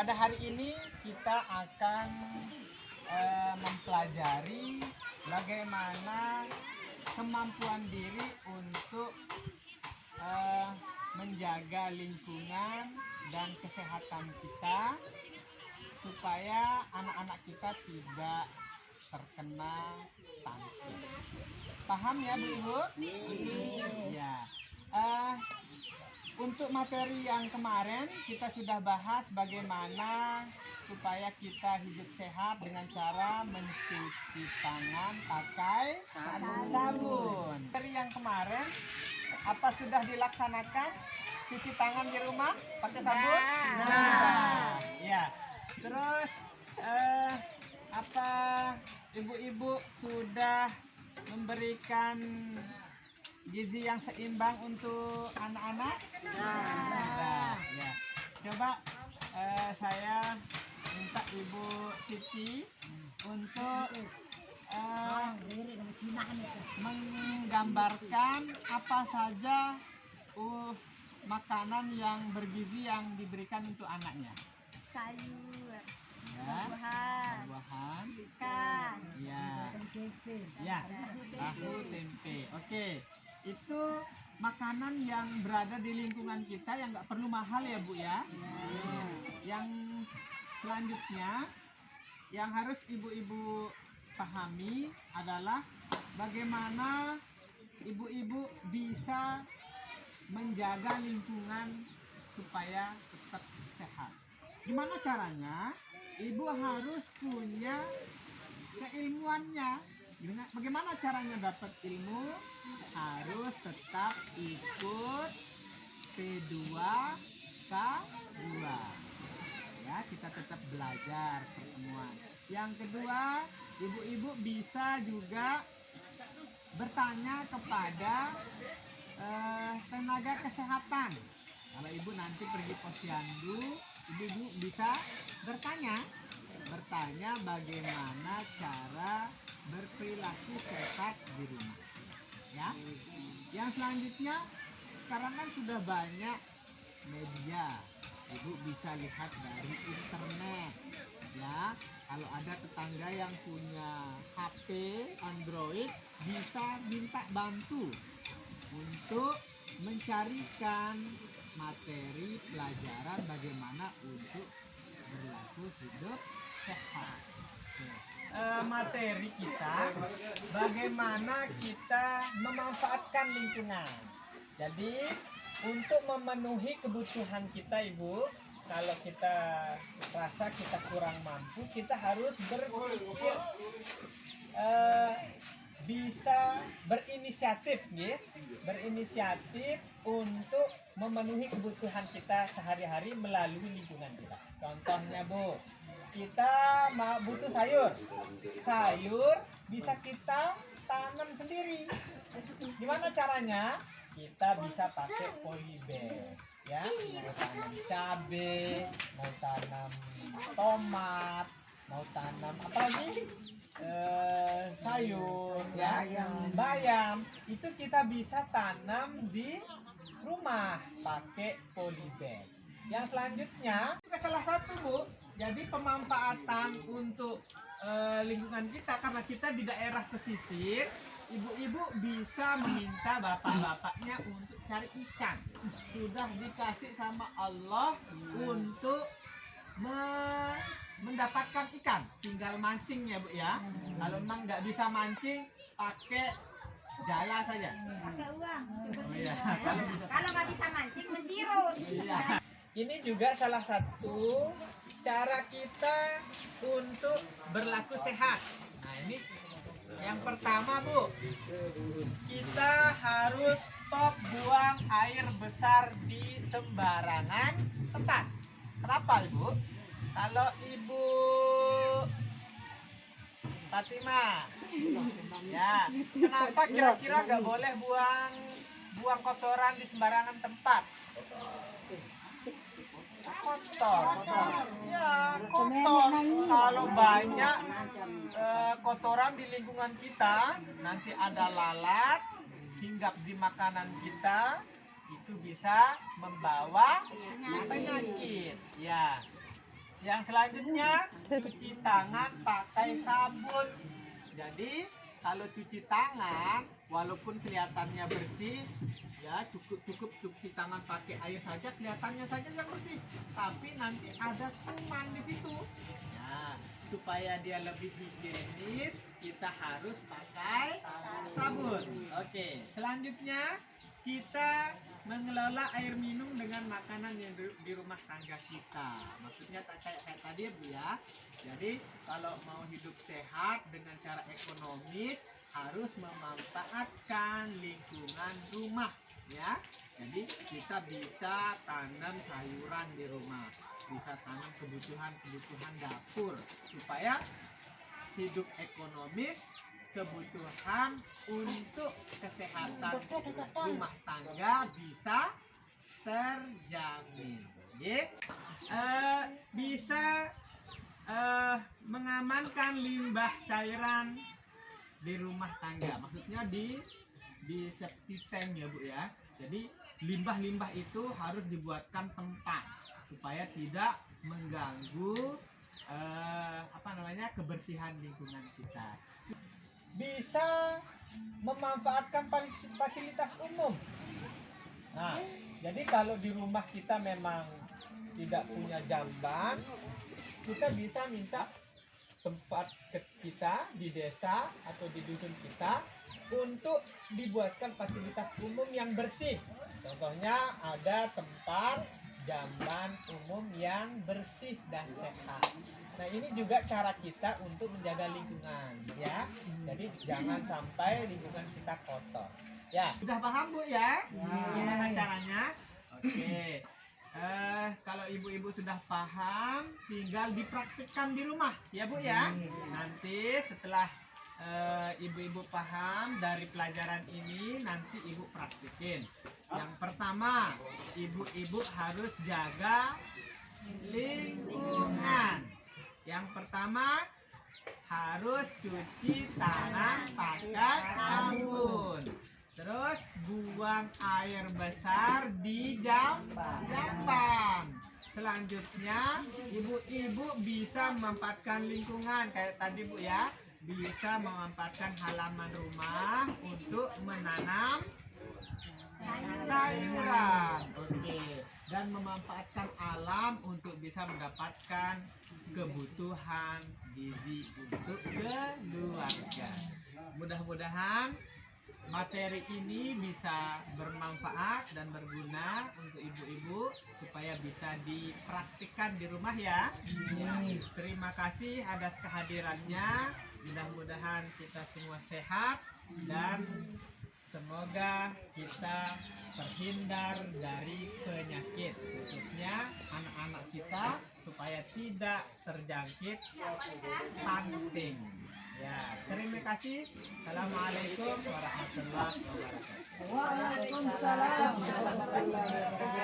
pada hari ini kita akan mempelajari bagaimana kemampuan diri untuk menjaga lingkungan dan kesehatan kita supaya anak-anak kita tidak terkena stunting. Paham ya Bu Ibu? Ya. Untuk materi yang kemarin kita sudah bahas bagaimana supaya kita hidup sehat dengan cara mencuci tangan pakai sabun. Materi yang kemarin apa sudah dilaksanakan? Cuci tangan di rumah pakai sabun? Nah, ya. Terus apa ibu-ibu sudah memberikan gizi yang seimbang untuk anak-anak? Sudah, ya. Coba saya minta Ibu Siti untuk menggambarkan apa saja makanan yang bergizi yang diberikan untuk anaknya. Sayur, Ya, buah-buahan, buahan, ikan, ya, tahu tempe. Oke, itu makanan yang berada di lingkungan kita yang nggak perlu mahal ya Bu ya. Yang selanjutnya yang harus ibu-ibu pahami adalah bagaimana ibu-ibu bisa menjaga lingkungan supaya tetap sehat. Gimana caranya? Ibu harus punya keilmuannya. Bagaimana caranya dapat ilmu? Harus tetap ikut P2K2. Ya, kita tetap belajar pertemuan. Yang kedua, ibu-ibu bisa juga bertanya kepada tenaga kesehatan. Kalau ibu nanti pergi posyandu, ibu bisa bertanya bagaimana cara berperilaku sehat di rumah. Ya. Yang selanjutnya, sekarang kan sudah banyak media. Ibu bisa lihat dari internet. Ya, kalau ada tetangga yang punya HP Android, bisa minta bantu untuk mencarikan materi pelajaran bagaimana untuk berlaku hidup sehat. Materi kita bagaimana kita memanfaatkan lingkungan. Jadi untuk memenuhi kebutuhan kita Ibu, kalau kita rasa kita kurang mampu, kita harus berpikir bisa berinisiatif, ya, berinisiatif untuk memenuhi kebutuhan kita sehari-hari melalui lingkungan kita. Contohnya Bu, kita butuh sayur bisa kita tanam sendiri. Gimana caranya? Kita bisa pakai polybag, ya, mau tanam cabai, mau tanam tomat, mau tanam apa lagi? Sayur, ya, bayam, itu kita bisa tanam di rumah pakai polybag. Yang selanjutnya salah satu Bu, jadi pemanfaatan untuk lingkungan kita, karena kita di daerah pesisir, ibu-ibu bisa meminta bapak-bapaknya untuk cari ikan. Sudah dikasih sama Allah untuk mendapatkan ikan, tinggal mancing ya Bu ya. Kalau memang nggak bisa mancing, pakai jala saja. pakai uang. Oh, iya. Kalau nggak bisa mancing, menjirus. Iya. Ini juga salah satu cara kita untuk berlaku sehat. Nah ini yang pertama Bu, kita harus stop buang air besar di sembarangan tempat. Kenapa Ibu? Kalau Ibu Fatima, ya, kenapa kira-kira nggak boleh buang kotoran di sembarangan tempat? Kotor, ya kotor. Kalau banyak kotoran di lingkungan kita, nanti ada lalat hinggap di makanan kita, itu bisa membawa penyakit. Ya. Yang selanjutnya cuci tangan pakai sabun. Jadi kalau cuci tangan walaupun kelihatannya bersih ya cukup cuci tangan pakai air saja kelihatannya saja yang bersih, tapi nanti ada kuman di situ. Nah, supaya dia lebih higienis kita harus pakai sabun. Oke, selanjutnya kita mengelola air minum dengan makanan yang di rumah tangga kita. Maksudnya kayak tadi Bu ya. Jadi kalau mau hidup sehat dengan cara ekonomis harus memanfaatkan lingkungan rumah ya. Jadi kita bisa tanam sayuran di rumah, bisa tanam kebutuhan dapur supaya hidup ekonomis, kebutuhan untuk kesehatan rumah tangga bisa terjamin. Bisa mengamankan limbah cairan di rumah tangga, maksudnya di septic tank ya Bu ya. Jadi limbah-limbah itu harus dibuatkan tempat supaya tidak mengganggu kebersihan lingkungan kita. Bisa memanfaatkan fasilitas umum. Nah, jadi kalau di rumah kita memang tidak punya jamban, kita bisa minta tempat kita di desa atau di dusun kita untuk dibuatkan fasilitas umum yang bersih. Contohnya ada tempat jamban umum yang bersih dan sehat. Nah, ini juga cara kita untuk menjaga lingkungan ya. Jadi jangan sampai lingkungan kita kotor. Ya, sudah paham Bu ya? Gimana caranya? Oke. Kalau ibu-ibu sudah paham, tinggal dipraktikkan di rumah ya Bu ya. Nanti setelah ibu-ibu paham dari pelajaran ini, nanti ibu praktikin. Yang pertama, ibu-ibu harus jaga lingkungan. Yang pertama harus cuci tangan pakai sabun. Terus buang air besar di jamban. Selanjutnya ibu-ibu bisa memanfaatkan lingkungan kayak tadi Bu ya. Bisa memanfaatkan halaman rumah untuk menanam sayuran. Oke. Dan memanfaatkan alam untuk bisa mendapatkan kebutuhan gizi untuk keluarga. Mudah-mudahan materi ini bisa bermanfaat dan berguna untuk ibu-ibu supaya bisa dipraktikkan di rumah ya. Terima kasih atas kehadirannya. Mudah-mudahan kita semua sehat dan semoga kita terhindar dari penyakit, khususnya anak-anak kita supaya tidak terjangkit stunting. Ya, terima kasih. Assalamualaikum warahmatullahi wabarakatuh. Waalaikumsalam warahmatullahi wabarakatuh.